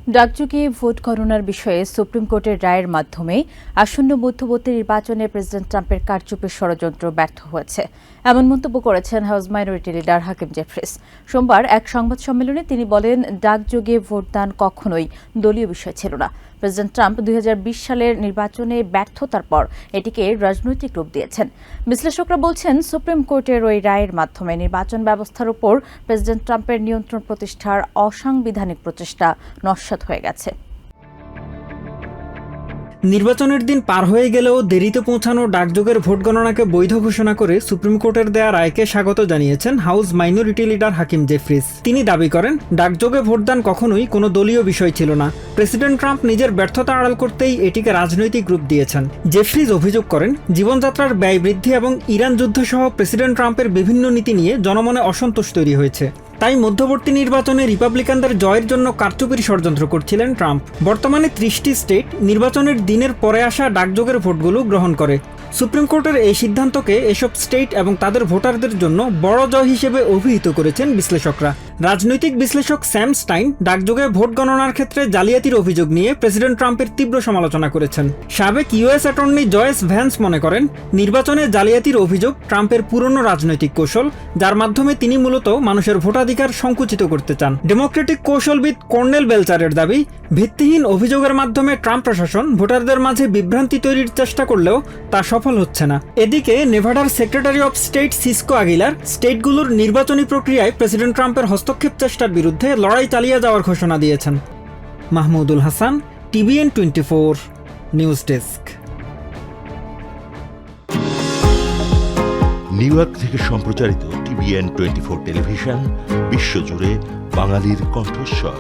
ডাকযোগে ভোট গণনার বিষয়ে সুপ্রিম কোর্টের রায়ের মাধ্যমে আসন্ন মধ্যবর্তী নির্বাচনে প্রেসিডেন্ট ট্রাম্পের কারচুপির ষড়যন্ত্র ব্যর্থ হয়েছে এমন মন্তব্য করেছেন হাউস মাইনরিটি লিডার হাকিম জেফ্রিস। সোমবার এক সংবাদ সম্মেলনে তিনি বলেন, ডাকযোগে ভোটদান কখনোই দলীয় বিষয় ছিল না। প্রেসিডেন্ট ট্রাম্প 2020 সালের নির্বাচনে ব্যর্থতার পর এটিকে রাজনৈতিক রূপ দিয়েছেন। বিশ্লেষকরা বলছেন, সুপ্রিম কোর্টের ওই রায়ের মাধ্যমে নির্বাচন ব্যবস্থার উপর প্রেসিডেন্ট ট্রাম্পের নিয়ন্ত্রণ প্রতিষ্ঠার অসাংবিধানিক প্রচেষ্টা নস্যাৎ হয়ে গেছে। নির্বাচনের দিন পার হয়ে গেলেও দেরিতে পৌঁছানো ডাকযোগের ভোট গণনাকে বৈধ ঘোষণা করে সুপ্রিম কোর্টের দেয়া রায়কে স্বাগত জানিয়েছেন হাউস মাইনরিটি লিডার হাকিম জেফ্রিস। তিনি দাবি করেন, ডাকযোগে ভোটদান কখনোই কোনো দলীয় বিষয় ছিল না। প্রেসিডেন্ট ট্রাম্প নিজের ব্যর্থতা আড়াল করতেই এটিকে রাজনৈতিক রূপ দিয়েছেন। জেফ্রিস অভিযোগ করেন, জীবনযাত্রার ব্যয় বৃদ্ধি এবং ইরান যুদ্ধ সহ প্রেসিডেন্ট ট্রাম্পের বিভিন্ন নীতি নিয়ে জনমনে অসন্তোষ তৈরি হয়েছে। তাই মধ্যবর্তী নির্বাচনে রিপাবলিকানদের জয়ের জন্য কারচুপির ষড়যন্ত্র করছিলেন ট্রাম্প। বর্তমানে 30টি স্টেট নির্বাচনের দিনের পরে আসা ডাকযোগের ভোটগুলো গ্রহণ করে। সুপ্রিম কোর্টের এই সিদ্ধান্তকে এসব স্টেট এবং তাদের ভোটারদের জন্য বড় জয় হিসেবে অভিহিত করেছেন বিশ্লেষকরা। রাজনৈতিক বিশ্লেষক স্যাম স্টাইন ডাকযোগে ভোট গণনার ক্ষেত্রে জালিয়াতির অভিযোগ নিয়ে প্রেসিডেন্ট ট্রাম্পের তীব্র সমালোচনা করেছেন। সাবেক ইউএস অ্যাটর্নি জয়েস ভ্যান্স মনে করেন, নির্বাচনে জালিয়াতির অভিযোগ ট্রাম্পের পুরনো রাজনৈতিক কৌশল, যার মাধ্যমে তিনি মূলত মানুষের ভোটাধিকার সংকুচিত করতে চান। ডেমোক্রেটিক কৌশলবিদ কর্নেল বেলচারের দাবি, ভিত্তিহীন অভিযোগের মাধ্যমে ট্রাম্প প্রশাসন ভোটারদের মাঝে বিভ্রান্তি তৈরির চেষ্টা করলেও তা সফল হচ্ছে না। এদিকে নেভাডার সেক্রেটারি অব স্টেট সিসকো আগিলার স্টেটগুলোর নির্বাচনী প্রক্রিয়ায় প্রেসিডেন্ট ট্রাম্পের হস্তক্ষেপ চেষ্টার বিরুদ্ধে লড়াই চালিয়ে যাওয়ার ঘোষণা দিয়েছেন। Mahmudul Hasan, TVN 24 news desk. New York থেকে সম্প্রচারিত TVN 24 টেলিভিশন বিশ্বজুড়ে বাঙালির কণ্ঠস্বর।